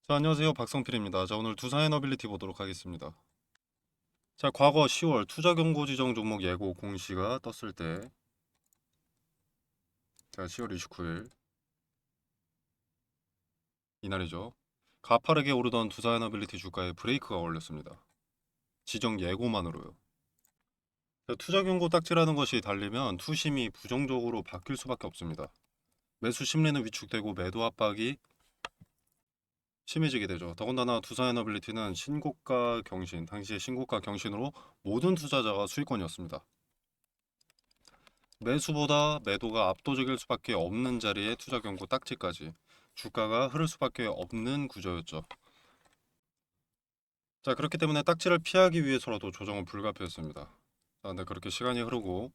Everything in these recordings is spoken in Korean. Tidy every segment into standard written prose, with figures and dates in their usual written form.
자, 안녕하세요. 박성필입니다. 자, 오늘 두산에너빌리티 보도록 하겠습니다. 자, 과거 10월 투자 경고 지정 종목 예고 공시가 떴을 때, 자, 10월 29일 이날이죠. 가파르게 오르던 두산에너빌리티 주가에 브레이크가 걸렸습니다. 지정 예고만으로요. 자, 투자 경고 딱지라는 것이 달리면 투심이 부정적으로 바뀔 수밖에 없습니다. 매수 심리는 위축되고 매도 압박이 심해지게 되죠. 더군다나 두산에너빌리티는 신고가 경신, 당시의 신고가 경신으로 모든 투자자가 수익권이었습니다. 매수보다 매도가 압도적일 수밖에 없는 자리에 투자 경고 딱지까지 주가가 흐를 수밖에 없는 구조였죠. 자, 그렇기 때문에 딱지를 피하기 위해서라도 조정은 불가피했습니다. 자, 근데 그렇게 시간이 흐르고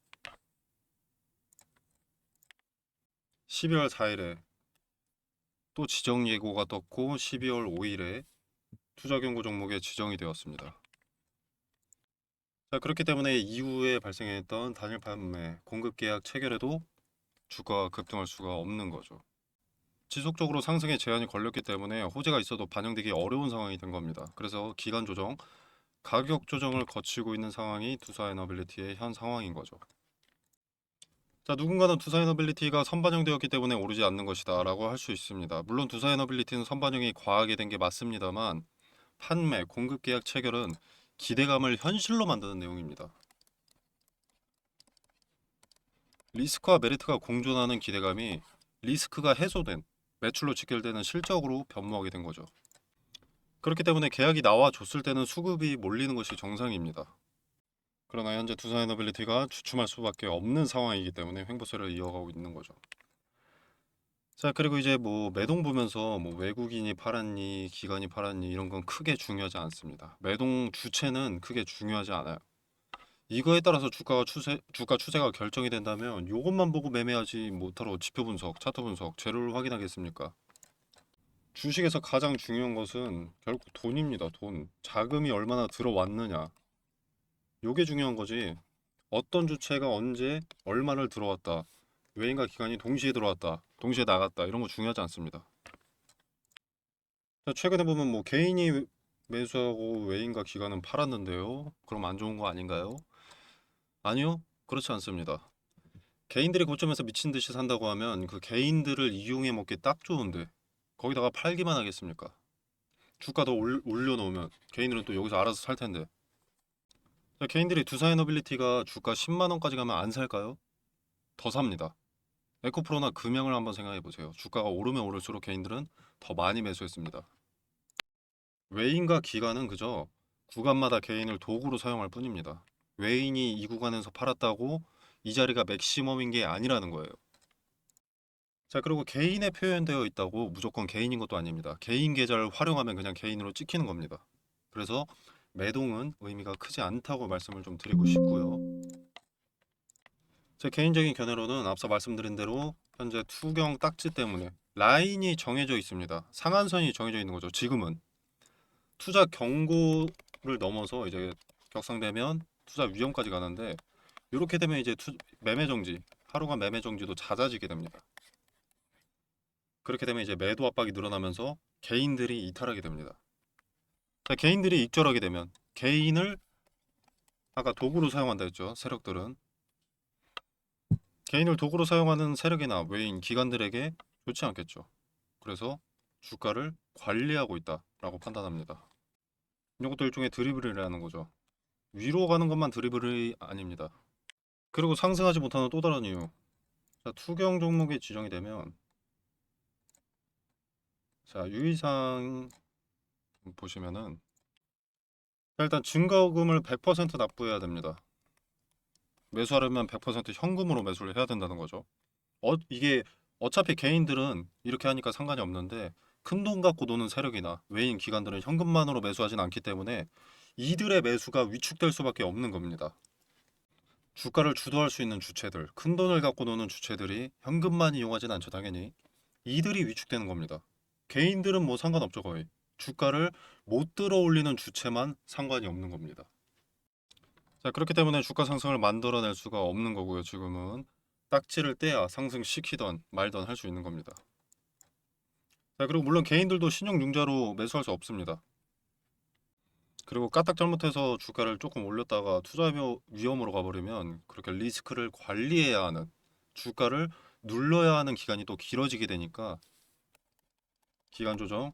12월 4일에 또 지정 예고가 떴고 12월 5일에 투자 경고 종목에 지정이 되었습니다. 자, 그렇기 때문에 이후에 발생했던 단일 판매, 공급 계약 체결에도 주가가 급등할 수가 없는 거죠. 지속적으로 상승에 제한이 걸렸기 때문에 호재가 있어도 반영되기 어려운 상황이 된 겁니다. 그래서 기간 조정, 가격 조정을 거치고 있는 상황이 두산에너빌리티의 현 상황인 거죠. 자, 누군가는 두산에너빌리티가 선반영되었기 때문에 오르지 않는 것이다 라고 할 수 있습니다. 물론 두산에너빌리티는 선반영이 과하게 된 게 맞습니다만 판매, 공급 계약 체결은 기대감을 현실로 만드는 내용입니다. 리스크와 메리트가 공존하는 기대감이 리스크가 해소된 매출로 직결되는 실적으로 변모하게 된 거죠. 그렇기 때문에 계약이 나와줬을 때는 수급이 몰리는 것이 정상입니다. 그러나 현재 두산에너빌리티가 주춤할 수밖에 없는 상황이기 때문에 횡보세를 이어가고 있는 거죠. 자, 그리고 이제 뭐 매동 보면서 뭐 외국인이 팔았니, 기관이 팔았니 이런 건 크게 중요하지 않습니다. 매동 주체는 크게 중요하지 않아요. 이거에 따라서 주가 추세가 결정이 된다면 이것만 보고 매매하지 못하러 지표 분석, 차트 분석, 재료를 확인하겠습니까? 주식에서 가장 중요한 것은 결국 돈입니다. 돈. 자금이 얼마나 들어왔느냐. 요게 중요한 거지. 어떤 주체가 언제 얼마를 들어왔다. 외인과 기관이 동시에 들어왔다. 동시에 나갔다. 이런 거 중요하지 않습니다. 자, 최근에 보면 뭐 개인이 매수하고 외인과 기관은 팔았는데요. 그럼 안 좋은 거 아닌가요? 아니요. 그렇지 않습니다. 개인들이 고점에서 미친 듯이 산다고 하면 그 개인들을 이용해 먹기 딱 좋은데 거기다가 팔기만 하겠습니까? 주가 더 올려놓으면 개인들은 또 여기서 알아서 살 텐데. 자, 개인들이 두산에너빌리티가 주가 10만 원까지 가면 안 살까요? 더 삽니다. 에코프로나 금양을 한번 생각해 보세요. 주가가 오르면 오를수록 개인들은 더 많이 매수했습니다. 외인과 기관은 그저 구간마다 개인을 도구로 사용할 뿐입니다. 외인이 이 구간에서 팔았다고 이 자리가 맥시멈인 게 아니라는 거예요. 자, 그리고 개인에 표현되어 있다고 무조건 개인인 것도 아닙니다. 개인 계좌를 활용하면 그냥 개인으로 찍히는 겁니다. 그래서 매동은 의미가 크지 않다고 말씀을 좀 드리고 싶고요. 제 개인적인 견해로는 앞서 말씀드린 대로 현재 투경 딱지 때문에 라인이 정해져 있습니다. 상한선이 정해져 있는 거죠. 지금은 투자 경고를 넘어서 이제 격상되면 투자 위험까지 가는데 이렇게 되면 이제 매매 정지, 하루간 매매 정지도 잦아지게 됩니다. 그렇게 되면 이제 매도 압박이 늘어나면서 개인들이 이탈하게 됩니다. 자, 개인들이 익절하게 되면 개인을 아까 도구로 사용한다 했죠. 세력들은 개인을 도구로 사용하는 세력이나 외인, 기관들에게 좋지 않겠죠. 그래서 주가를 관리하고 있다라고 판단합니다. 이것도 일종의 드리블이라는 거죠. 위로 가는 것만 드리블이 아닙니다. 그리고 상승하지 못하는 또 다른 이유. 자, 투경 종목이 지정이 되면 자, 유의사항 보시면은 자, 일단 증거금을 100% 납부해야 됩니다. 매수하려면 100% 현금으로 매수를 해야 된다는 거죠. 이게 어차피 개인들은 이렇게 하니까 상관이 없는데 큰돈 갖고 노는 세력이나 외인 기관들은 현금만으로 매수하진 않기 때문에 이들의 매수가 위축될 수밖에 없는 겁니다. 주가를 주도할 수 있는 주체들, 큰돈을 갖고 노는 주체들이 현금만 이용하진 않죠, 당연히. 이들이 위축되는 겁니다. 개인들은 뭐 상관없죠, 거의. 주가를 못 들어올리는 주체만 상관이 없는 겁니다. 자, 그렇기 때문에 주가 상승을 만들어낼 수가 없는 거고요. 지금은 딱지를 떼야 상승시키던 말던 할 수 있는 겁니다. 자, 그리고 물론 개인들도 신용융자로 매수할 수 없습니다. 그리고 까딱 잘못해서 주가를 조금 올렸다가 투자 위험으로 가버리면 그렇게 리스크를 관리해야 하는, 주가를 눌러야 하는 기간이 또 길어지게 되니까 기간 조정,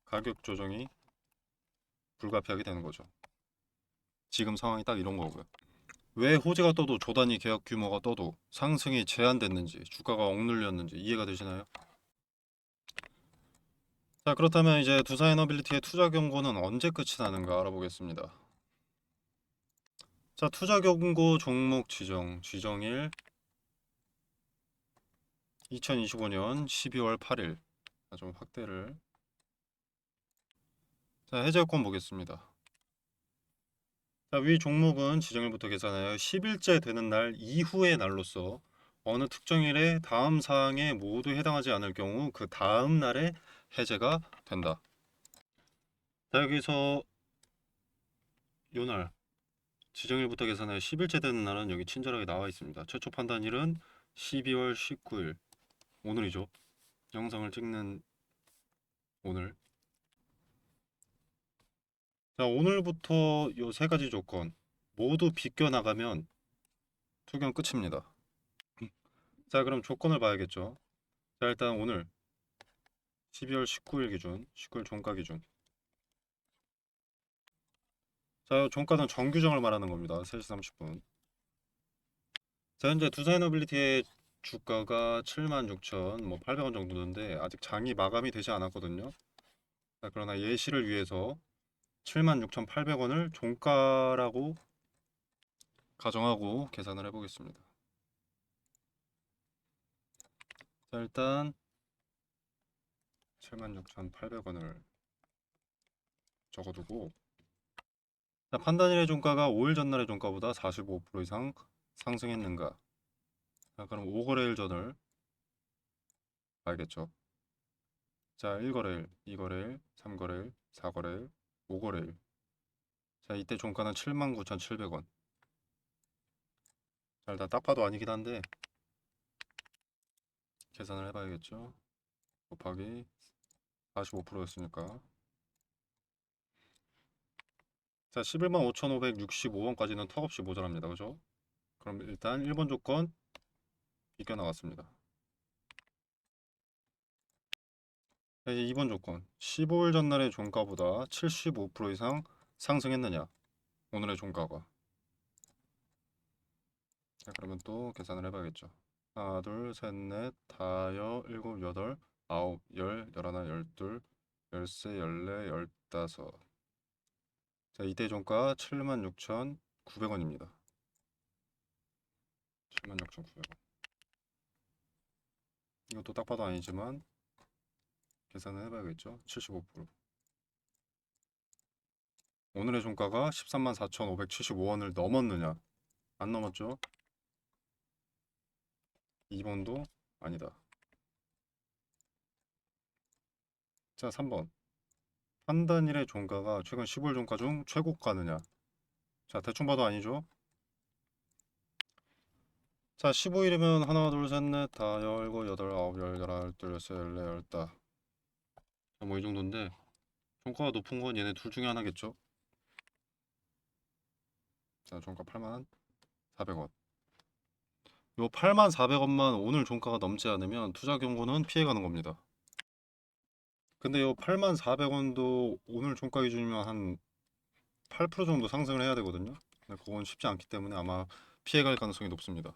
가격 조정이 불가피하게 되는 거죠. 지금 상황이 딱 이런 거고요. 왜 호재가 떠도 조단위 계약 규모가 떠도 상승이 제한됐는지, 주가가 억눌렸는지 이해가 되시나요? 자, 그렇다면 이제 두산에너빌리티의 투자 경고는 언제 끝이 나는가 알아보겠습니다. 자, 투자 경고 종목 지정일 2025년 12월 8일. 좀 확대를. 자, 해제 요건 보겠습니다. 자, 위 종목은 지정일부터 계산하여 10일째 되는 날 이후의 날로서 어느 특정일에 다음 사항에 모두 해당하지 않을 경우 그 다음 날에 해제가 된다. 자, 여기서 요날 지정일부터 계산하여 10일째 되는 날은 여기 친절하게 나와 있습니다. 최초 판단일은 12월 19일 오늘이죠. 영상을 찍는 오늘. 자, 오늘부터 요 세 가지 조건 모두 비껴나가면 투경 끝입니다. 자, 그럼 조건을 봐야겠죠. 자, 일단 오늘 12월 19일 기준, 19일 종가 기준. 자, 종가는 정규정을 말하는 겁니다. 3시 30분. 자, 현재 두산에너빌리티의 주가가 76,800원 정도인데 아직 장이 마감이 되지 않았거든요. 자, 그러나 예시를 위해서 76,800원을 종가라고 가정하고 계산을 해보겠습니다. 자, 일단 76,800원을 적어두고, 자, 판단일의 종가가 5일 전날의 종가보다 45% 이상 상승했는가. 자, 그럼 5거래일 전을 봐야겠죠. 자, 1거래일, 2거래일, 3거래일, 4거래일, 5거래일. 자, 이때 종가는 79,700원. 자, 일단 딱 봐도 아니긴 한데 계산을 해봐야겠죠. 곱하기 45%였으니까. 자, 11만 5,565원까지는 턱없이 모자랍니다. 그죠? 그럼 일단 1번 조건 비껴 나갔습니다. 자, 이제 2번 조건. 15일 전날의 종가보다 75% 이상 상승했느냐? 오늘의 종가가. 자, 그러면 또 계산을 해봐야겠죠. 하나, 둘, 셋, 넷, 다여, 일곱, 여덟, 아홉, 열, 열하나, 열둘, 열세, 열네, 열다섯. 자, 이때 종가 76,900원입니다. 76,900원. 이것도 딱 봐도 아니지만 계산을 해봐야겠죠. 75%. 오늘의 종가가 13만 4,575원을 넘었느냐? 안 넘었죠? 2번도 아니다. 자, 3번. 판단일의 종가가 최근 15일 종가 중 최고가느냐? 자, 대충 봐도 아니죠? 자, 15일이면 하나, 둘, 셋, 넷, 다, 여, 일곱, 여덟, 아홉, 열, 열하나, 열둘, 열세, 열네, 열다. 자, 뭐 이 정도인데 종가가 높은 건 얘네 둘 중에 하나겠죠? 자, 종가 8만 400원. 요 8만 400원만 오늘 종가가 넘지 않으면 투자 경고는 피해가는 겁니다. 근데 요 8만 400원도 오늘 종가 기준이면 한 8% 정도 상승을 해야 되거든요. 근데 그건 쉽지 않기 때문에 아마 피해갈 가능성이 높습니다.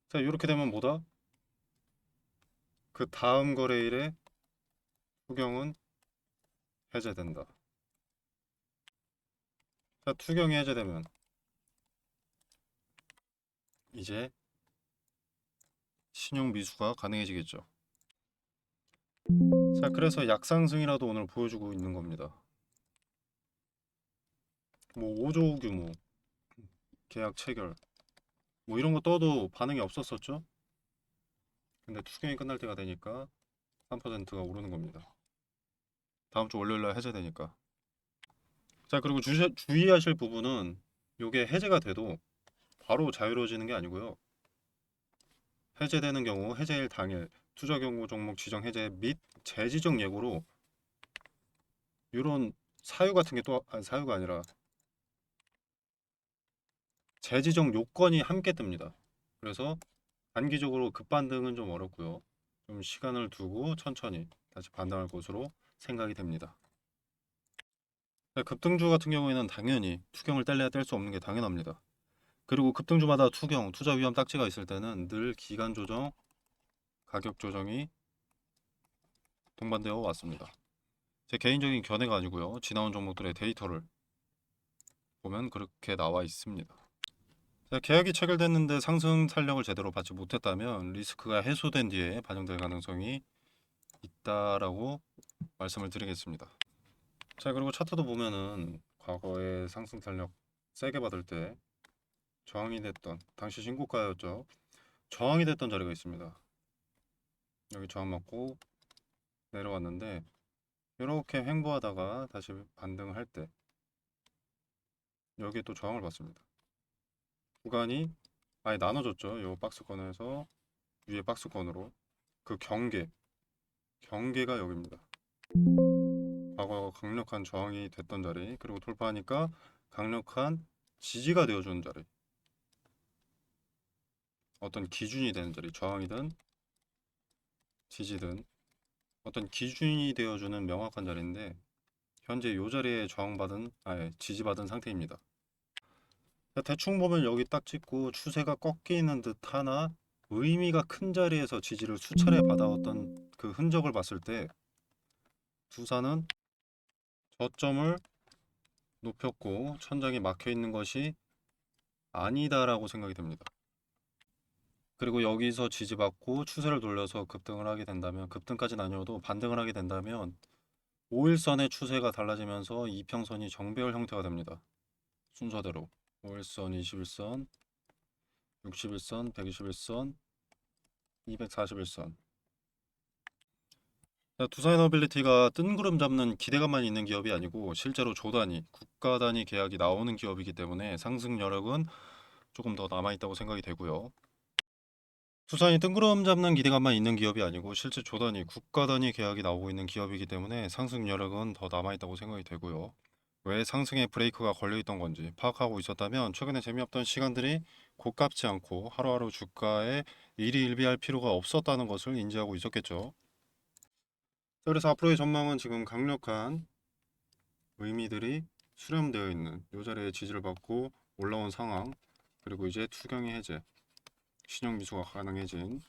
자, 이렇게 되면 뭐다? 그 다음 거래일에 투경은 해제된다. 자, 투경이 해제되면 이제 신용 미수가 가능해지겠죠. 자, 그래서 약상승이라도 오늘 보여주고 있는 겁니다. 뭐 5조 규모 계약 체결 뭐 이런 거 떠도 반응이 없었었죠. 근데 투경이 끝날 때가 되니까 3%가 오르는 겁니다. 다음 주 월요일날 해제되니까. 자, 그리고 주의하실 부분은 이게 해제가 돼도 바로 자유로워지는 게 아니고요. 해제되는 경우 해제일 당일 투자 경고 종목 지정 해제 및 재지정 예고로 이런 사유 같은 게 또 사유가 아니라 재지정 요건이 함께 뜹니다. 그래서 단기적으로 급반등은 좀 어렵고요. 좀 시간을 두고 천천히 다시 반등할 것으로 생각이 됩니다. 급등주 같은 경우에는 당연히 투경을 뗄래야 뗄 수 없는 게 당연합니다. 그리고 급등주마다 투경, 투자 위험 딱지가 있을 때는 늘 기간 조정, 가격 조정이 동반되어 왔습니다. 제 개인적인 견해가 아니고요. 지나온 종목들의 데이터를 보면 그렇게 나와 있습니다. 자, 계약이 체결됐는데 상승 탄력을 제대로 받지 못했다면 리스크가 해소된 뒤에 반영될 가능성이 있다라고 말씀을 드리겠습니다. 자, 그리고 차트도 보면은 과거에 상승 탄력 세게 받을 때 저항이 됐던, 당시 신고가였죠. 저항이 됐던 자리가 있습니다. 여기 저항 맞고 내려왔는데 이렇게 횡보하다가 다시 반등을 할 때 여기에 또 저항을 받습니다. 구간이 아예 나눠졌죠. 요 박스권에서 위에 박스권으로 그 경계가 여기입니다. 과거 강력한 저항이 됐던 자리, 그리고 돌파하니까 강력한 지지가 되어주는 자리, 어떤 기준이 되는 자리, 저항이든 지지든 어떤 기준이 되어주는 명확한 자리인데 현재 이 자리에 저항받은, 지지받은 상태입니다. 대충 보면 여기 딱 찍고 추세가 꺾이는 듯 하나 의미가 큰 자리에서 지지를 수차례 받아왔던 그 흔적을 봤을 때 두산은 저점을 높였고 천장이 막혀 있는 것이 아니다라고 생각이 됩니다. 그리고 여기서 지지받고 추세를 돌려서 급등을 하게 된다면, 급등까지는 아니어도 반등을 하게 된다면 5일선의 추세가 달라지면서 이평선이 정배열 형태가 됩니다. 순서대로 5일선, 21선, 61선, 121선, 241선. 두산에너빌리티가 뜬구름 잡는 기대감만 있는 기업이 아니고 실제로 조 단위, 국가 단위 계약이 나오는 기업이기 때문에 상승 여력은 조금 더 남아있다고 생각이 되고요. 두산이 뜬구름 잡는 기대감만 있는 기업이 아니고 실제 조 단위, 국가 단위 계약이 나오고 있는 기업이기 때문에 상승 여력은 더 남아있다고 생각이 되고요. 왜 상승에 브레이크가 걸려있던 건지 파악하고 있었다면 최근에 재미없던 시간들이 고깝지 않고 하루하루 주가에 일희일비할 필요가 없었다는 것을 인지하고 있었겠죠. 그래서 앞으로의 전망은 지금 강력한 의미들이 수렴되어 있는 이 자리에 지지를 받고 올라온 상황, 그리고 이제 투경의 해제, 신용 미수가 가능해진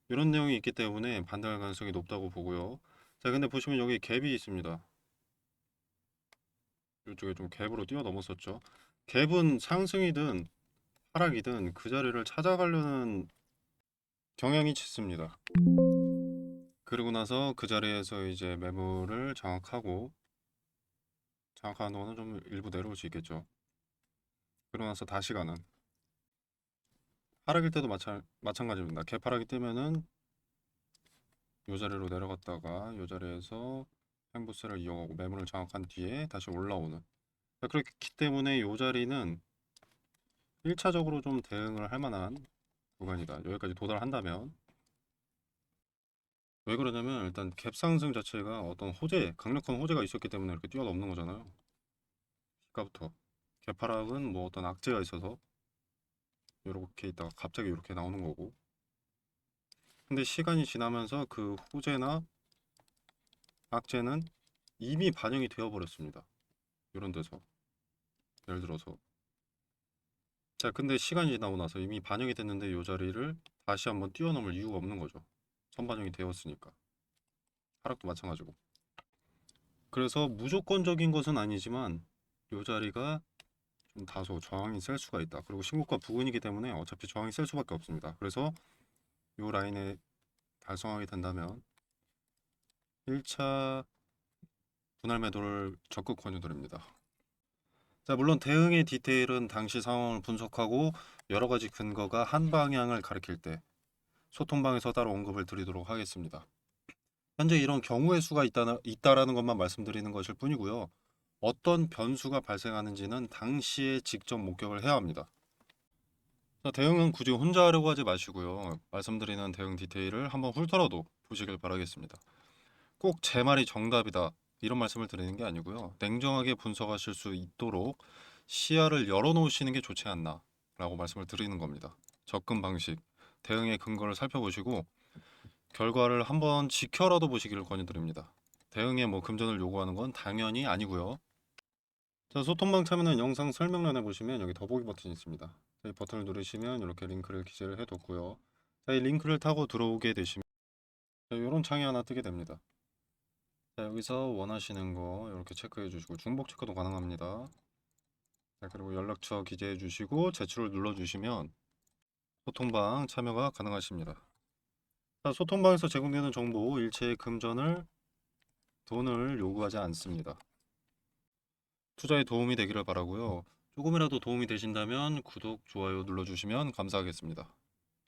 이런 내용이 있기 때문에 반등할 가능성이 높다고 보고요. 자, 근데 보시면 여기 갭이 있습니다. 이쪽에 좀 갭으로 뛰어넘었었죠. 갭은 상승이든 하락이든 그 자리를 찾아가려는 경향이 짙습니다. 그리고 나서 그 자리에서 이제 매물을 장악하는 동안은 좀 일부 내려올 수 있겠죠. 그러고 나서 다시 가는 하락일 때도 마찬가지입니다. 개파락이 뜨면은 이 자리로 내려갔다가 이 자리에서 횡보세를 이어가고 매물을 장악한 뒤에 다시 올라오는, 그렇기 때문에 이 자리는 1차적으로 좀 대응을 할 만한 구간이다. 여기까지 도달한다면. 왜 그러냐면 일단 갭 상승 자체가 어떤 강력한 호재가 있었기 때문에 이렇게 뛰어넘는 거잖아요. 시가부터. 개파락은 뭐 어떤 악재가 있어서 이렇게 있다가 갑자기 이렇게 나오는 거고, 근데 시간이 지나면서 그 호재나 악재는 이미 반영이 되어 버렸습니다. 이런 데서 예를 들어서, 자, 근데 시간이 지나고 나서 이미 반영이 됐는데 이 자리를 다시 한번 뛰어넘을 이유가 없는 거죠. 선반영이 되었으니까. 하락도 마찬가지고. 그래서 무조건적인 것은 아니지만 이 자리가 좀 다소 저항이 셀 수가 있다. 그리고 신고가 부근이기 때문에 어차피 저항이 셀 수밖에 없습니다. 그래서 이 라인에 달성하게 된다면 1차 분할 매도를 적극 권유드립니다. 자, 물론 대응의 디테일은 당시 상황을 분석하고 여러 가지 근거가 한 방향을 가리킬 때 소통방에서 따로 언급을 드리도록 하겠습니다. 현재 이런 경우의 수가 있다라는 것만 말씀드리는 것일 뿐이고요. 어떤 변수가 발생하는지는 당시에 직접 목격을 해야 합니다. 자, 대응은 굳이 혼자 하려고 하지 마시고요. 말씀드리는 대응 디테일을 한번 훑어라도 보시길 바라겠습니다. 꼭 제 말이 정답이다 이런 말씀을 드리는 게 아니고요. 냉정하게 분석하실 수 있도록 시야를 열어놓으시는 게 좋지 않나 라고 말씀을 드리는 겁니다. 접근 방식, 대응의 근거를 살펴보시고 결과를 한번 지켜라도 보시기를 권유드립니다. 대응에 뭐 금전을 요구하는 건 당연히 아니고요. 자, 소통방 참여는 영상 설명란에 보시면 여기 더보기 버튼이 있습니다. 이 버튼을 누르시면 이렇게 링크를 기재를 해뒀고요. 자, 이 링크를 타고 들어오게 되시면 이런 창이 하나 뜨게 됩니다. 자, 여기서 원하시는 거 이렇게 체크해 주시고 중복 체크도 가능합니다. 자, 그리고 연락처 기재해 주시고 제출을 눌러 주시면 소통방 참여가 가능하십니다. 자, 소통방에서 제공되는 정보 일체의 금전을 돈을 요구하지 않습니다. 투자에 도움이 되기를 바라고요. 조금이라도 도움이 되신다면 구독, 좋아요 눌러주시면 감사하겠습니다.